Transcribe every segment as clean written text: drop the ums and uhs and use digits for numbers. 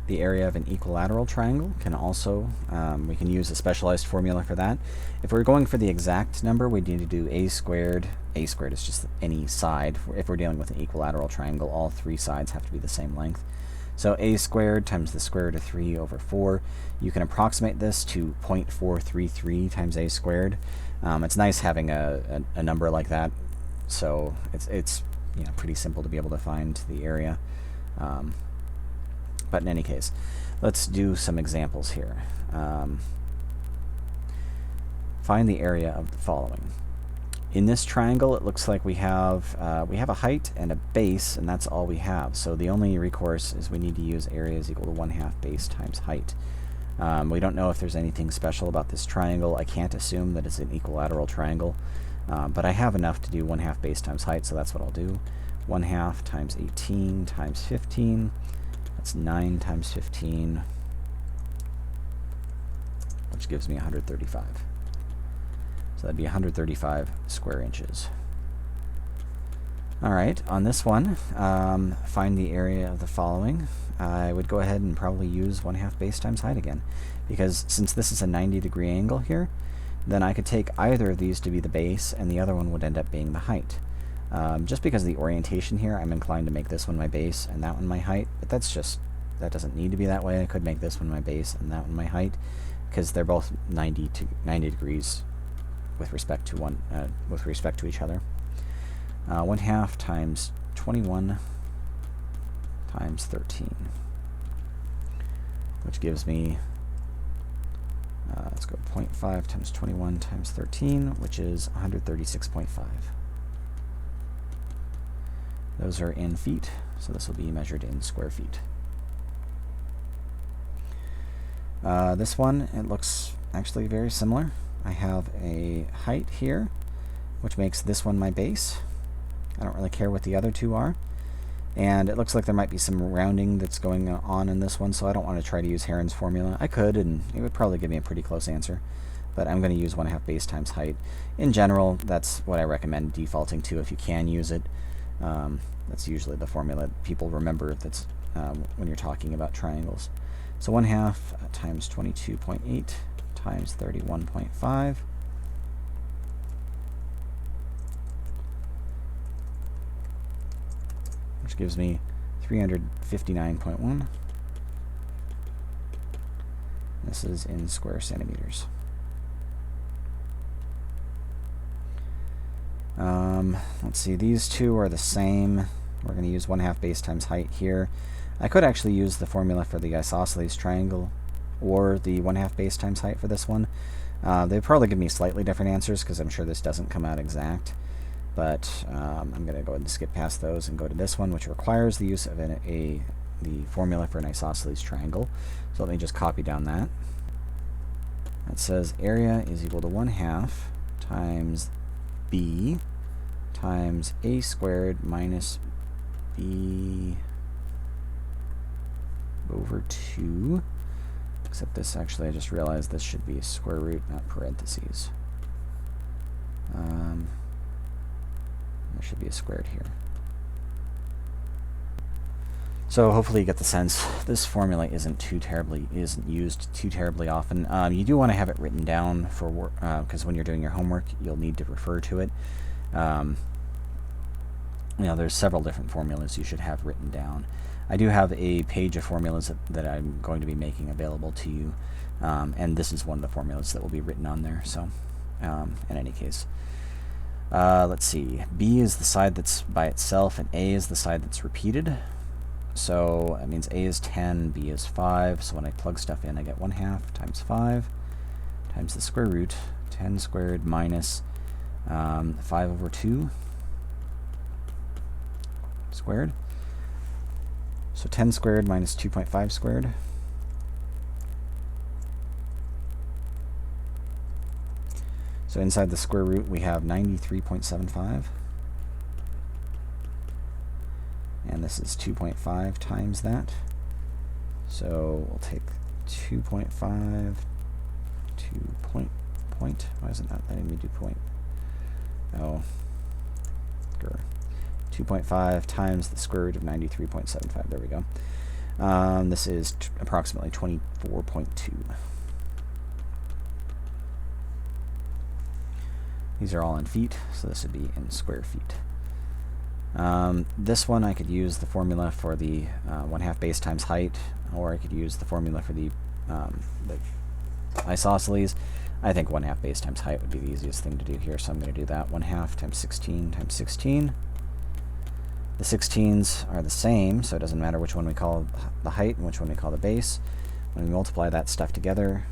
the area of an equilateral triangle can also, we can use a specialized formula for that. If we're going for the exact number, we need to do a squared. A squared is just any side. If we're dealing with an equilateral triangle, all three sides have to be the same length. So a squared times the square root of 3 over 4. You can approximate this to 0.433 times a squared. It's nice having a number like that, so it's pretty simple to be able to find the area. But in any case, let's do some examples here. Find the area of the following. In this triangle, it looks like we have a height and a base, and that's all we have. So the only recourse is we need to use area is equal to 1/2 base times height. We don't know if there's anything special about this triangle. I can't assume that it's an equilateral triangle, but I have enough to do 1/2 base times height, so that's what I'll do. 1/2 times 18 times 15. That's 9 times 15, which gives me 135. So that'd be 135 square inches. All right, on this one, find the area of the following. I would go ahead and probably use 1/2 base times height again, because since this is a 90-degree angle here, then I could take either of these to be the base, and the other one would end up being the height. Just because of the orientation here, I'm inclined to make this one my base and that one my height, but that doesn't need to be that way. I could make this one my base and that one my height, because they're both 90 degrees with respect to each other. 1/2 times 21 times 13, which gives me, let's go 0.5 times 21 times 13, which is 136.5. Those are in feet, so this will be measured in square feet. This one, it looks actually very similar. I have a height here, which makes this one my base. I don't really care what the other two are. And it looks like there might be some rounding that's going on in this one, so I don't want to try to use Heron's formula. I could, and it would probably give me a pretty close answer. But I'm going to use 1/2 base times height. In general, that's what I recommend defaulting to if you can use it. That's usually the formula people remember that's when you're talking about triangles. So 1/2 times 22.8 times 31.5. Which gives me 359.1. This is in square centimeters. Let's see, these two are the same. We're going to use 1/2 base times height here. I could actually use the formula for the isosceles triangle or the 1/2 base times height for this one. They'd probably give me slightly different answers because I'm sure this doesn't come out exact. But I'm going to go ahead and skip past those and go to this one, which requires the use of the formula for an isosceles triangle. So let me just copy down that. It says area is equal to 1/2 times b times a squared minus b over 2. Except this, actually, I just realized this should be a square root, not parentheses. There should be a squared here. So hopefully you get the sense this formula isn't used too terribly often. You do want to have it written down for work, because when you're doing your homework, you'll need to refer to it. There's several different formulas you should have written down. I do have a page of formulas that I'm going to be making available to you, and this is one of the formulas that will be written on there. So, in any case, let's see. B is the side that's by itself, and A is the side that's repeated. So that means A is 10, B is 5. So when I plug stuff in, I get 1/2 times 5 times the square root, 10 squared minus 5 over 2 squared. So 10 squared minus 2.5 squared. So inside the square root, we have 93.75. And this is 2.5 times that. So we'll take 2.5 to point. Why is it not letting me do point? Oh, 2.5 times the square root of 93.75. There we go. This is approximately 24.2. These are all in feet, so this would be in square feet. This one I could use the formula for the 1/2 base times height, or I could use the formula for the isosceles. I think 1/2 base times height would be the easiest thing to do here, so I'm going to do that. 1/2 times 16 times 16. The 16s are the same, so it doesn't matter which one we call the height and which one we call the base. When we multiply that stuff together,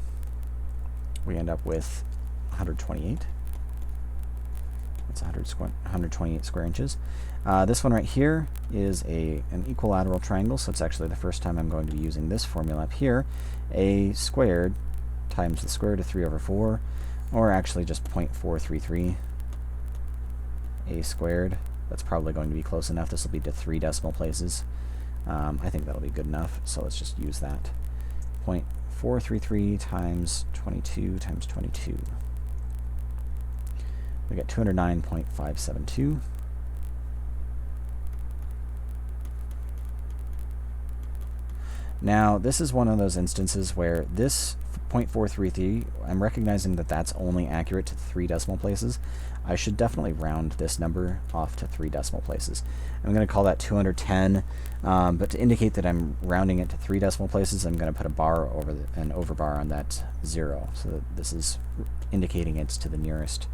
we end up with 128. That's 128 square inches. This one right here is an equilateral triangle, so it's actually the first time I'm going to be using this formula up here. A squared times the square root of 3 over 4, or actually just 0.433. A squared. That's probably going to be close enough. This will be to 3 decimal places. I think that'll be good enough, so let's just use that. 0.433 times 22 times 22. We get 209.572. Now, this is one of those instances where this 0.433, I'm recognizing that that's only accurate to 3 decimal places. I should definitely round this number off to 3 decimal places. I'm going to call that 210, but to indicate that I'm rounding it to 3 decimal places, I'm going to put a bar over an over bar on that 0. So that this is indicating it's to the nearest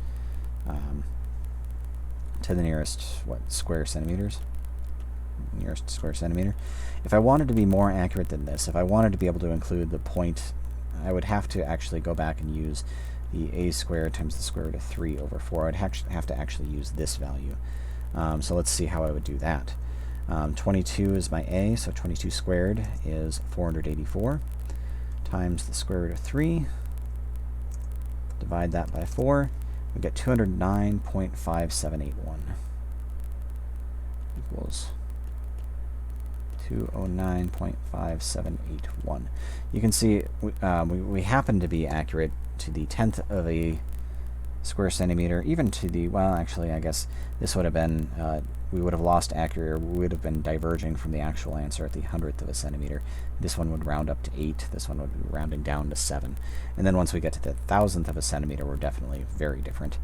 square centimeters. Nearest square centimeter. If I wanted to be more accurate than this, if I wanted to be able to include the point, I would have to actually go back and use the a squared times the square root of 3 over 4. I'd have to actually use this value. So let's see how I would do that. 22 is my a, so 22 squared is 484 times the square root of 3. Divide that by 4. We get 209.5781 equals 209.5781. You can see we happen to be accurate to the 10th of a square centimeter, even to the, well, actually, I guess this would have been, we would have lost accuracy, or we would have been diverging from the actual answer at the 100th of a centimeter. This one would round up to 8, this one would be rounding down to 7. And then once we get to the 1,000th of a centimeter, we're definitely very different.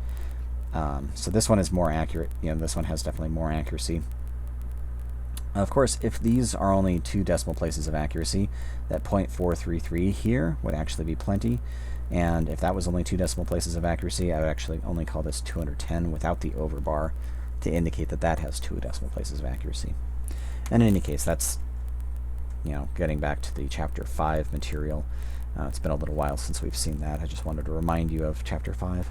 So this one is more accurate, this one has definitely more accuracy. Of course, if these are only 2 decimal places of accuracy, that 0.433 here would actually be plenty. And if that was only 2 decimal places of accuracy, I would actually only call this 210 without the over bar to indicate that that has 2 decimal places of accuracy. And in any case, that's, getting back to the Chapter 5 material. It's been a little while since we've seen that. I just wanted to remind you of Chapter 5.